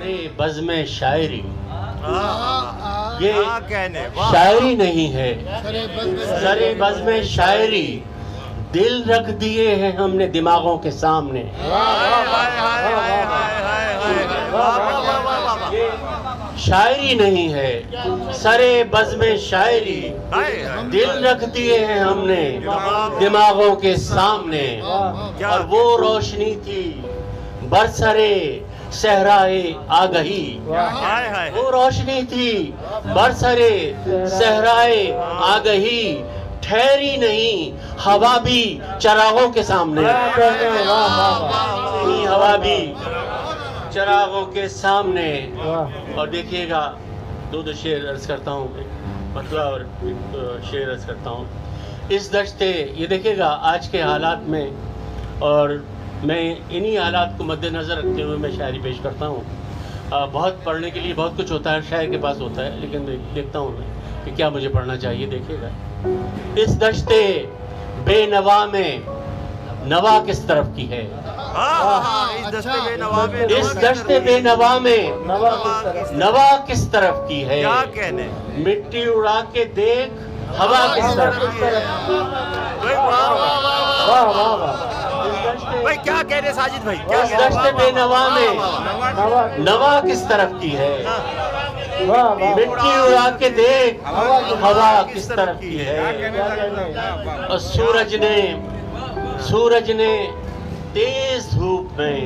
سرے بزم شاعری، یہ کیا کہنے، واہ شاعری نہیں ہے، سرے بزم شاعری، دل رکھ دیے ہیں ہم نے دماغوں کے سامنے۔ شاعری نہیں ہے، سرے بزم شاعری، دل رکھ دیے ہیں ہم نے دماغوں کے سامنے۔ اور وہ روشنی تھی برسرے صحرائے آگہی، وہ روشنی تھی برسرے صحرائے آگہی، ٹھہری نہیں ہوا بھی چراغوں کے سامنے، ہوا بھی چراغوں کے سامنے۔ اور دیکھیے گا دو شعر عرض کرتا ہوں، مطلب اور شعر عرض کرتا ہوں۔ اس دشتے، یہ دیکھیے گا آج کے حالات میں، اور میں انہی حالات کو مد نظر رکھتے ہوئے میں شاعری پیش کرتا ہوں۔ بہت پڑھنے کے لیے بہت کچھ ہوتا ہے، شاعر کے پاس ہوتا ہے، لیکن دیکھتا ہوں میں کہ کیا مجھے پڑھنا چاہیے۔ دیکھیے گا اس دشتے بے نوا میں نوا کس طرف کی ہے، اس دشتے بے نوا میں نوا کس طرف کی ہے، کیا کہنے، مٹی اڑا کے دیکھ ہوا کس طرف کی ہے۔ بھائی کیا کہنے ساجد بھائی، اس دشتے بے نوا میں نوا کس طرف کی ہے، مٹی اڑا کے دیکھ ہوا کس طرف کی ہے۔ اور سورج نے تیز دھوپ میں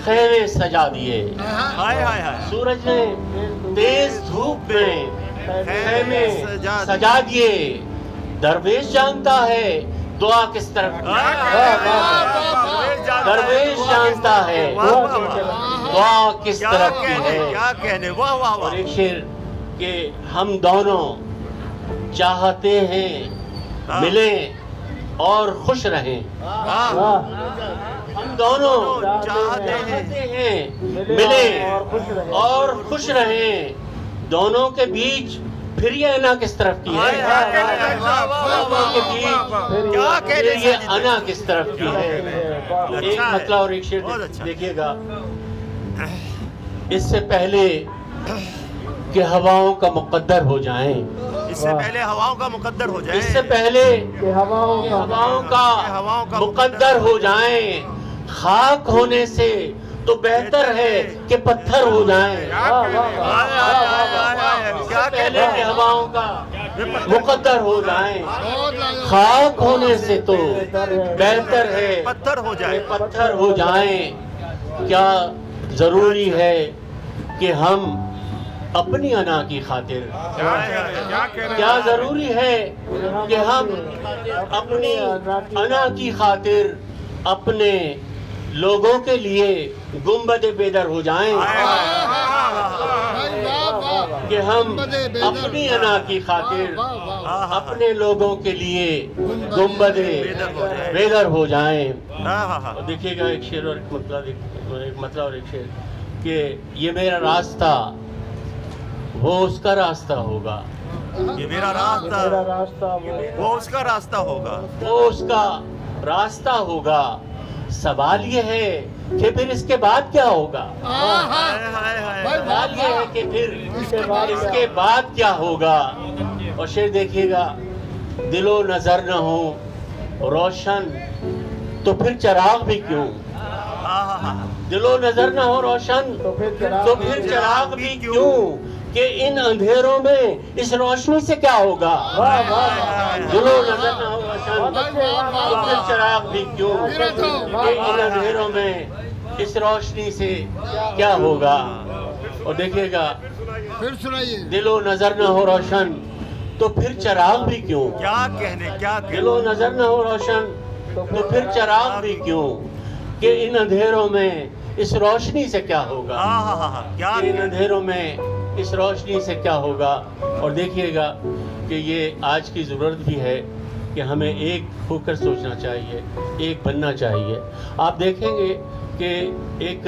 خیمے سجا دیے، سورج نے تیز دھوپ میں خیمے سجا دیے، درویش جانتا ہے دعا کس طرف کی ہے، درویش جانتا ہے دعا کس طرف کی ہے۔ کیا کہنے، واہ واہ اور واہ، ایک شعر کہ ہم دونوں چاہتے ہیں ملیں اور خوش رہیں، ہم دونوں چاہتے ہیں ملیں اور خوش رہیں، دونوں کے بیچ پھر یہ انا کس طرف کی ہے، دونوں کے بیچ پھر یہ انا کس طرف کی ہے۔ ایک مطلب اور ایک شعر دیکھیے گا، اس سے پہلے کہ ہواؤں کا مقدر ہو جائیں، اس سے پہلے ہواؤں کا مقدر ہو جائے، اس سے پہلے کہ ہواؤں کا مقدر ہو جائیں، خاک ہونے سے تو بہتر ہے کہ پتھر ہو جائیں۔ اس سے پہلے کہ ہواؤں کا مقدر ہو جائیں، خاک ہونے سے تو بہتر ہے پتھر ہو کہ جائے۔ پتھر ہو جائیں۔ کیا ضروری ہے کہ ہم اپنی انا کی خاطر، کیا ضروری ہے کہ ہم اپنی انا کی خاطر اپنے لوگوں کے لیے گنبد بیدر ہو جائیں، کہ ہم اپنی انا کی خاطر اپنے لوگوں کے لیے گنبد بیدر ہو جائیں۔ دیکھیے گا ایک شعر اور ایک مطلب اور ایک شعر کہ یہ میرا راستہ وہ اس کا راستہ ہوگا، یہ میرا راستہ وہ اس کا راستہ ہوگا، وہ اس کا راستہ ہوگا، سوال یہ ہے کہ پھر اس کے بعد کیا ہوگا، سوال یہ ہے کہ پھر اس کے بعد کیا ہوگا۔ اور شعر دیکھیے گا، دل و نظر نہ ہو روشن تو پھر چراغ بھی کیوں، دل و نظر نہ ہو روشن تو پھر چراغ بھی کیوں، کہ ان اندھیروں میں اس روشنی سے کیا ہوگا، دل و نظر نہ ہو روشن تو پھر چراغ بھی کیوں، کہ ان اندھیروں میں اس روشنی سے کیا ہوگا۔ اور دیکھیے گا، پھر سنائیے، دل و نظر نہ ہو روشن تو پھر چراغ بھی کیوں، کیا کہنے، کیا دل و نظر نہ ہو روشن تو پھر چراغ بھی کیوں، کہ ان اندھیروں میں اس روشنی سے کیا ہوگا، کیا کہ ان اندھیروں میں اس روشنی سے کیا ہوگا۔ اور دیکھیے گا کہ یہ آج کی ضرورت بھی ہے کہ ہمیں ایک ہو کر سوچنا چاہیے، ایک بننا چاہیے۔ آپ دیکھیں گے کہ ایک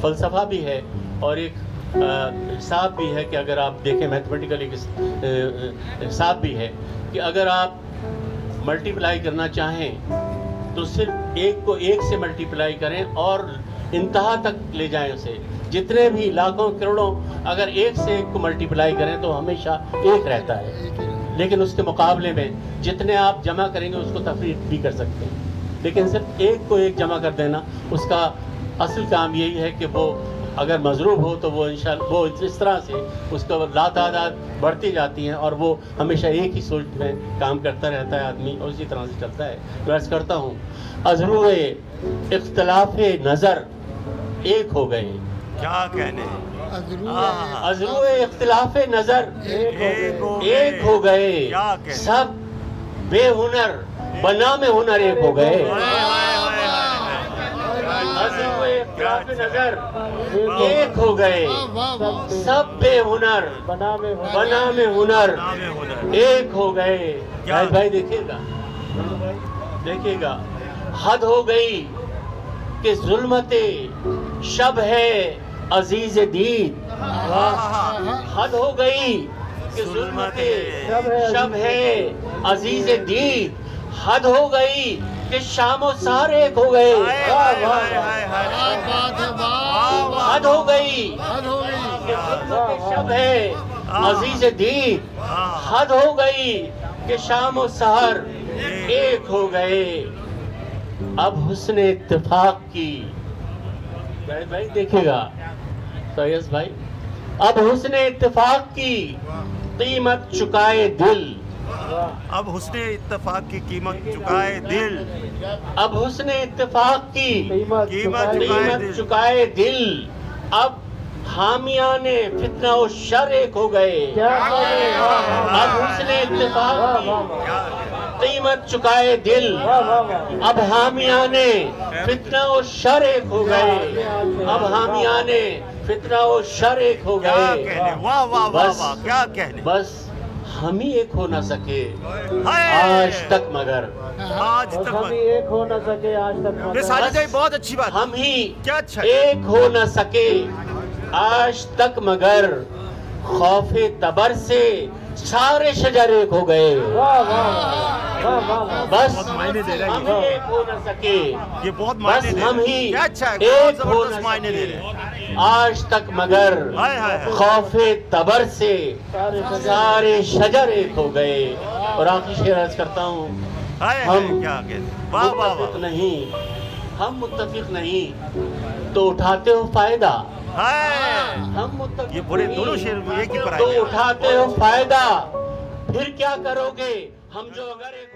فلسفہ بھی ہے اور ایک حساب بھی ہے، کہ اگر آپ دیکھیں میتھمیٹیکل ایک حساب بھی ہے کہ اگر آپ ملٹیپلائی کرنا چاہیں تو صرف ایک کو ایک سے ملٹیپلائی کریں اور انتہا تک لے جائیں اسے. جتنے بھی لاکھوں کروڑوں اگر ایک سے ایک کو ملٹیپلائی کریں تو ہمیشہ ایک رہتا ہے, لیکن اس کے مقابلے میں جتنے آپ جمع کریں گے اس کو تفریق بھی کر سکتے ہیں, لیکن صرف ایک کو ایک جمع کر دینا اس کا اصل کام یہی ہے کہ وہ اگر مضروب ہو تو وہ انشاءاللہ وہ اس طرح سے اس کو لا تعداد بڑھتی جاتی ہیں اور وہ ہمیشہ ایک ہی سوچ میں کام کرتا رہتا ہے آدمی, اور اسی طرح سے چلتا ہے. میں عرض کرتا ہوں ازرو اختلاف نظر ایک ہو گئے. کیا کہنے, ازرو اختلاف نظر ایک ہو گئے. سب بے ہنر بنام ہنر ایک ہو گئے. ازرو اختلاف نظر ایک ہو گئے. سب بے ہنر بنام ہنر ایک ہو گئے. بھائی دیکھیے گا حد ہو گئی کہ ظلمت شب ہے عزیز دید. حد ہو گئی کہ ظلمت شب ہے عزیز دید. حد ہو گئی کہ شام و سحر ایک ہو گئے. حد ہو گئی کہ ظلمت شب ہے عزیز دید. حد ہو گئی کہ شام و سحر ایک ہو گئے. اب حسن اتفاق کی بھائی دیکھے گا سیاس بھائی, اب حسن اتفاق کی قیمت چکائے دل. اب حسن اتفاق کی قیمت چکائے دل. اب حسن اتفاق کی قیمت چکائے دل. اب حامیان فتنہ و شر ایک ہو گئے. اب حسن اتفاق کی قیمت چکائے دل. اب حامیان فتنہ و شر ایک ہو گئے. اب حامیان فتنہ و شر ایک ہو گئے. واہ واہ واہ, کیا کہنے. بس ہم ہی ایک ہو نہ سکے آج تک مگر. آج تک ہم ایک ہو نہ سکے آج تک. ساجد بھائی بہت اچھی بات. ہم ہی کیا اچھا ایک ہو نہ سکے آج تک مگر خوف تبر سے سارے شجر ایک ہو گئے. بس ہم ہی ایک ہو نہ سکے. یہ بہت بس معنی دے ہم رہے ہی ہیں. کیا اچھا ہے, ایک بہت ہو زبردست نہ معنی دے رہے ہیں. سکے آج تک مگر خوف تبر سے سارے شجر ایک ہو گئے. اور آخری شعر عرض کرتا ہوں, ہم کیا کہتے. واہ واہ متفق واہ. نہیں, ہم متفق نہیں تو اٹھاتے ہو فائدہ. ہم متفق یہ بڑے دونوں شعر ایک ہی پر تو آئے. اٹھاتے ہو فائدہ. پھر کیا کرو گے ہم جو اگر ایک